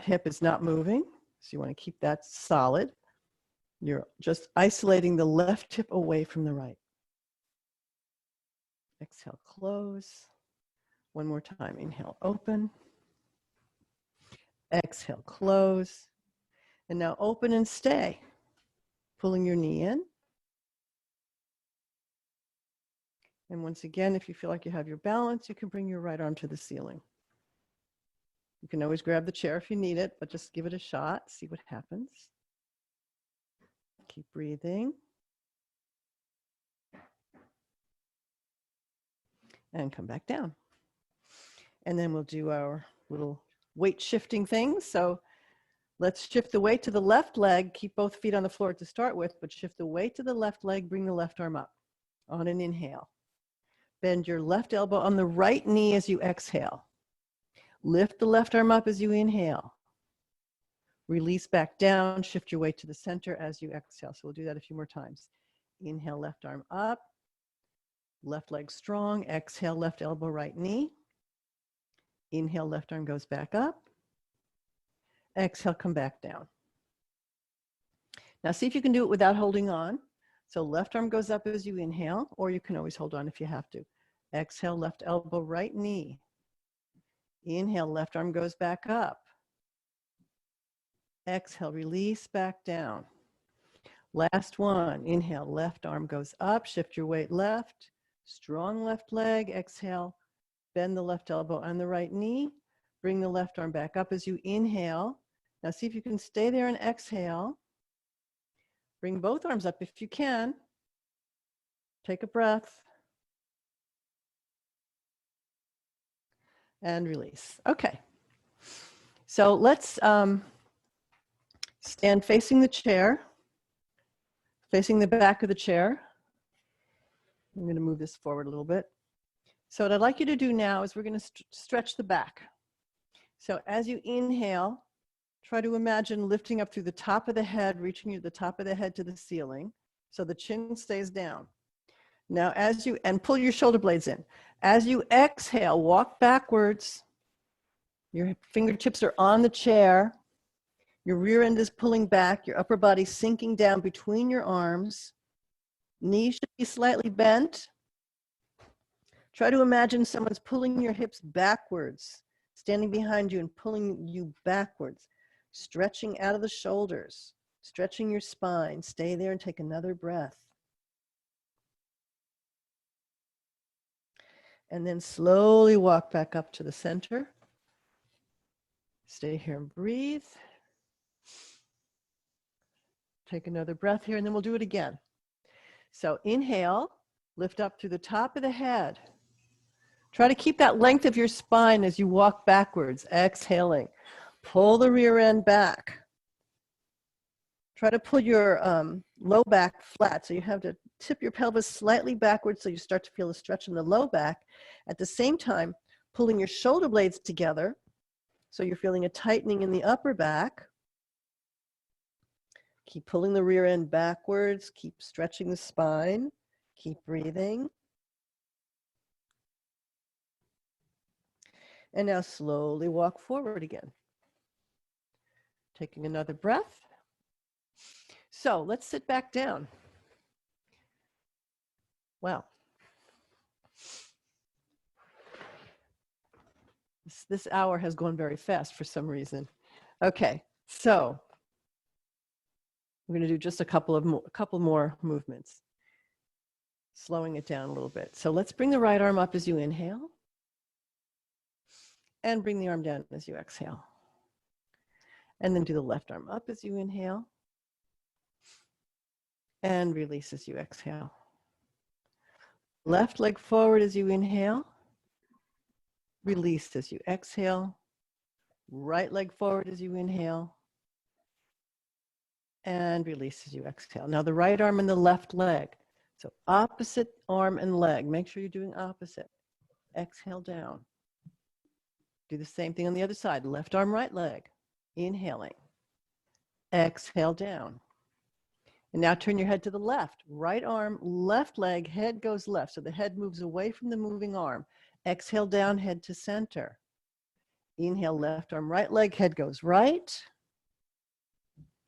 hip is not moving. So you want to keep that solid. You're just isolating the left hip away from the right. Exhale, close. One more time. Inhale, open. Exhale, close. And now open and stay. Pulling your knee in. And once again, if you feel like you have your balance, you can bring your right arm to the ceiling. You can always grab the chair if you need it, but just give it a shot, see what happens. Keep breathing. And come back down. And then we'll do our little weight shifting things. So let's shift the weight to the left leg. Keep both feet on the floor to start with, but shift the weight to the left leg. Bring the left arm up on an inhale. Bend your left elbow on the right knee as you exhale. Lift the left arm up as you inhale. Release back down. Shift your weight to the center as you exhale. So we'll do that a few more times. Inhale, left arm up. Left leg strong. Exhale, left elbow, right knee. Inhale, left arm goes back up. Exhale, come back down. Now see if you can do it without holding on. So left arm goes up as you inhale, or you can always hold on if you have to. Exhale, left elbow, right knee. Inhale, left arm goes back up. Exhale, release back down. Last one. Inhale, left arm goes up. Shift your weight left. Strong left leg. Exhale, bend the left elbow on the right knee. Bring the left arm back up as you inhale. Now see if you can stay there and exhale. Bring both arms up if you can. Take a breath. And release. Okay. So let's stand facing the chair, facing the back of the chair. I'm going to move this forward a little bit. So what I'd like you to do now is we're going to stretch the back. So as you inhale, try to imagine lifting up through the top of the head, reaching the top of the head to the ceiling, so the chin stays down. Now and pull your shoulder blades in. As you exhale, walk backwards. Your fingertips are on the chair. Your rear end is pulling back. Your upper body sinking down between your arms. Knees should be slightly bent. Try to imagine someone's pulling your hips backwards, standing behind you and pulling you backwards. stretching out of the shoulders, stretching your spine. Stay there and take another breath. And then slowly walk back up to the center. Stay here and breathe. Take another breath here, and then we'll do it again. So inhale, lift up through the top of the head. Try to keep that length of your spine as you walk backwards, exhaling. Pull the rear end back. Try to pull your low back flat, so you have to tip your pelvis slightly backwards so you start to feel a stretch in the low back. At the same time, pulling your shoulder blades together, so you're feeling a tightening in the upper back. Keep pulling the rear end backwards, keep stretching the spine, keep breathing. And now slowly walk forward again. Taking another breath. So let's sit back down. Wow. This hour has gone very fast for some reason. Okay, so we're going to do just a couple more movements, slowing it down a little bit. So let's bring the right arm up as you inhale, and bring the arm down as you exhale. And then do the left arm up as you inhale, and release as you exhale. Left leg forward as you inhale, release as you exhale. Right leg forward as you inhale, and release as you exhale. Now the right arm and the left leg. So opposite arm and leg. Make sure you're doing opposite. Exhale down. Do the same thing on the other side. Left arm, right leg. Inhaling. Exhale down. And now turn your head to the left. Right arm, left leg, head goes left. So the head moves away from the moving arm. Exhale down, head to center. Inhale, left arm, right leg, head goes right.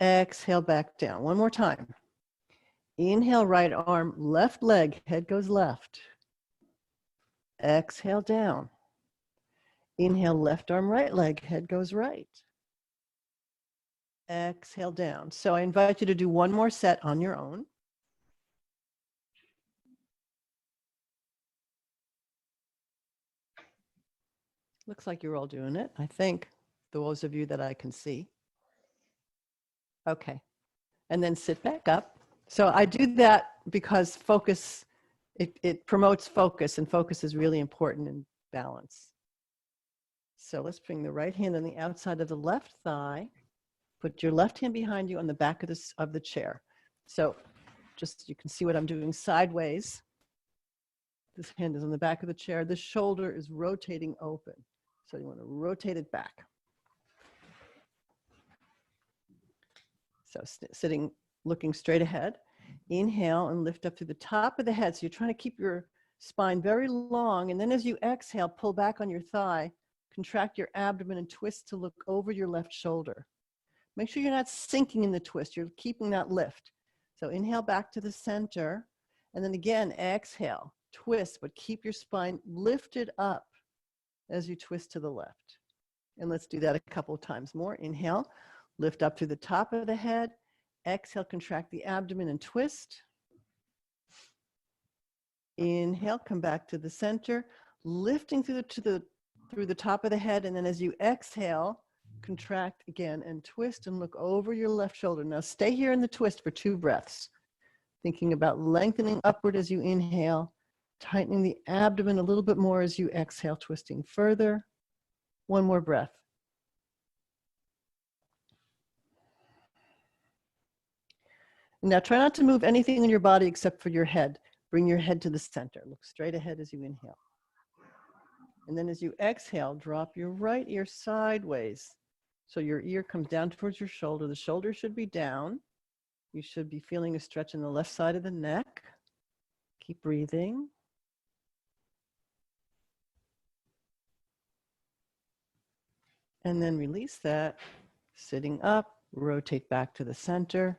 Exhale back down. One more time. Inhale, right arm, left leg, head goes left. Exhale down. Inhale, left arm, right leg, head goes right. Exhale down. So I invite you to do one more set on your own. Looks like you're all doing it, I think, those of you that I can see. Okay. And then sit back up. So I do that because focus, it promotes focus, and focus is really important in balance. So let's bring the right hand on the outside of the left thigh. Put your left hand behind you on the back of the chair. So just, you can see what I'm doing sideways. This hand is on the back of the chair. The shoulder is rotating open. So you want to rotate it back. So sitting, looking straight ahead. Inhale and lift up to the top of the head. So you're trying to keep your spine very long. And then as you exhale, pull back on your thigh, contract your abdomen and twist to look over your left shoulder. Make sure you're not sinking in the twist. You're keeping that lift. So inhale back to the center. And then again, exhale, twist, but keep your spine lifted up as you twist to the left. And let's do that a couple of times more. Inhale, lift up to the top of the head. Exhale, contract the abdomen and twist. Inhale, come back to the center, lifting through the top of the head. And then as you exhale, contract again and twist and look over your left shoulder. Now stay here in the twist for 2 breaths. Thinking about lengthening upward as you inhale, tightening the abdomen a little bit more as you exhale, twisting further. 1 more breath. Now try not to move anything in your body except for your head. Bring your head to the center. Look straight ahead as you inhale. And then as you exhale, drop your right ear sideways. So your ear comes down towards your shoulder. The shoulder should be down. You should be feeling a stretch in the left side of the neck. Keep breathing. And then release that. Sitting up, rotate back to the center.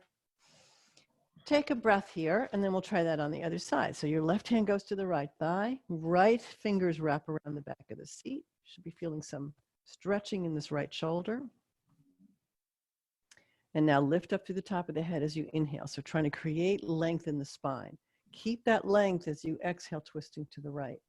Take a breath here, and then we'll try that on the other side. So your left hand goes to the right thigh. Right fingers wrap around the back of the seat. You should be feeling some stretching in this right shoulder. And now lift up through the top of the head as you inhale. So trying to create length in the spine. Keep that length as you exhale, twisting to the right.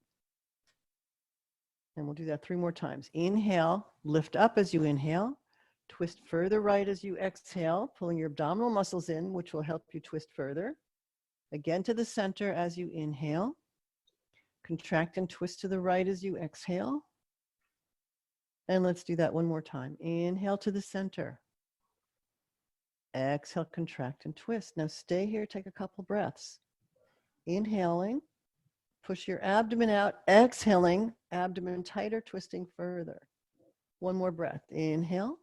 And we'll do that 3 more times. Inhale, lift up as you inhale. Twist further right as you exhale, pulling your abdominal muscles in, which will help you twist further. Again to the center as you inhale. Contract and twist to the right as you exhale. And let's do that 1 more time. Inhale to the center. Exhale, contract and twist. Now stay here, take a couple breaths. Inhaling, push your abdomen out. Exhaling, abdomen tighter, twisting further. 1 more breath. Inhale.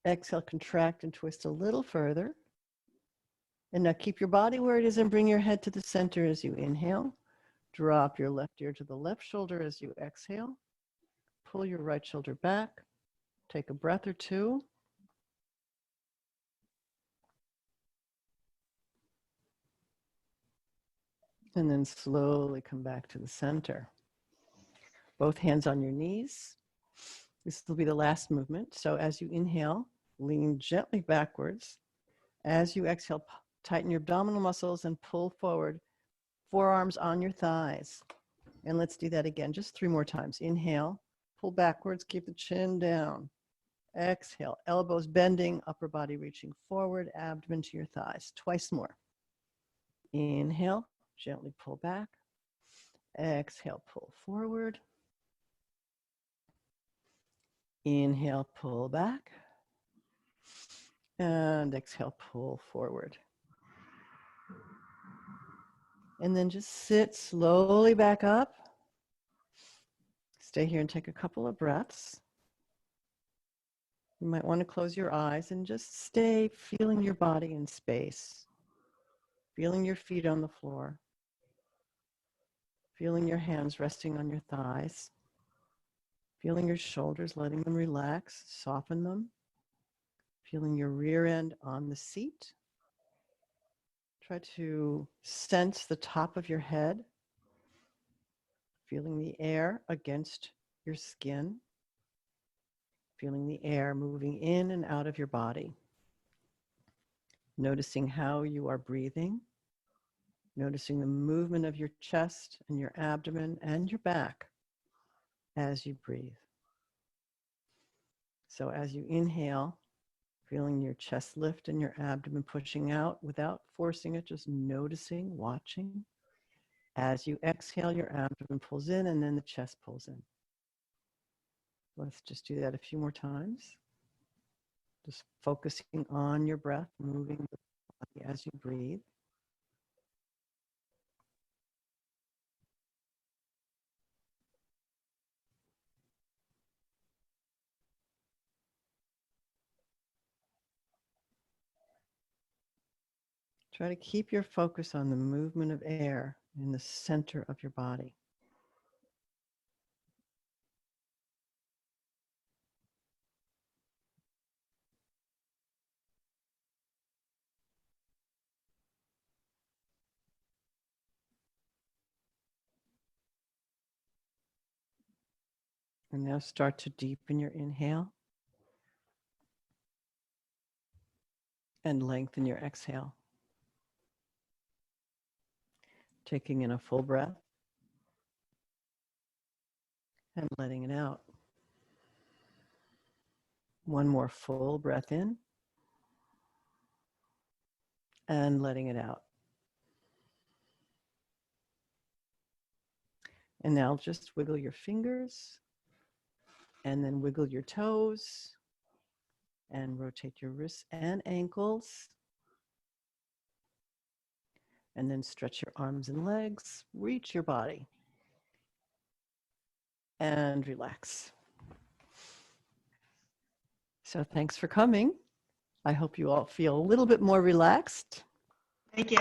Exhale, contract and twist a little further. And now keep your body where it is and bring your head to the center as you inhale. Drop your left ear to the left shoulder as you exhale. Pull your right shoulder back. Take a breath or 2. And then slowly come back to the center. Both hands on your knees. This will be the last movement. So as you inhale, lean gently backwards. As you exhale, tighten your abdominal muscles and pull forward. Forearms on your thighs. And let's do that again, just 3 more times. Inhale, pull backwards, keep the chin down. Exhale, elbows bending, upper body reaching forward, abdomen to your thighs. Twice more. Inhale, gently pull back. Exhale, pull forward. Inhale, pull back. And exhale, pull forward. And then just sit slowly back up. Stay here and take a couple of breaths. You might want to close your eyes and just stay feeling your body in space. Feeling your feet on the floor. Feeling your hands resting on your thighs. Feeling your shoulders, letting them relax, soften them. Feeling your rear end on the seat. Try to sense the top of your head. Feeling the air against your skin. Feeling the air moving in and out of your body. Noticing how you are breathing. Noticing the movement of your chest and your abdomen and your back as you breathe. So as you inhale, feeling your chest lift and your abdomen pushing out without forcing it, just noticing, watching. As you exhale, your abdomen pulls in and then the chest pulls in. Let's just do that a few more times. Just focusing on your breath, moving the body as you breathe. Try to keep your focus on the movement of air in the center of your body. And now start to deepen your inhale and lengthen your exhale. Taking in a full breath and letting it out. 1 more full breath in and letting it out. And now just wiggle your fingers and then wiggle your toes and rotate your wrists and ankles. And then stretch your arms and legs, reach your body and relax. So thanks for coming. I hope you all feel a little bit more relaxed. Thank you.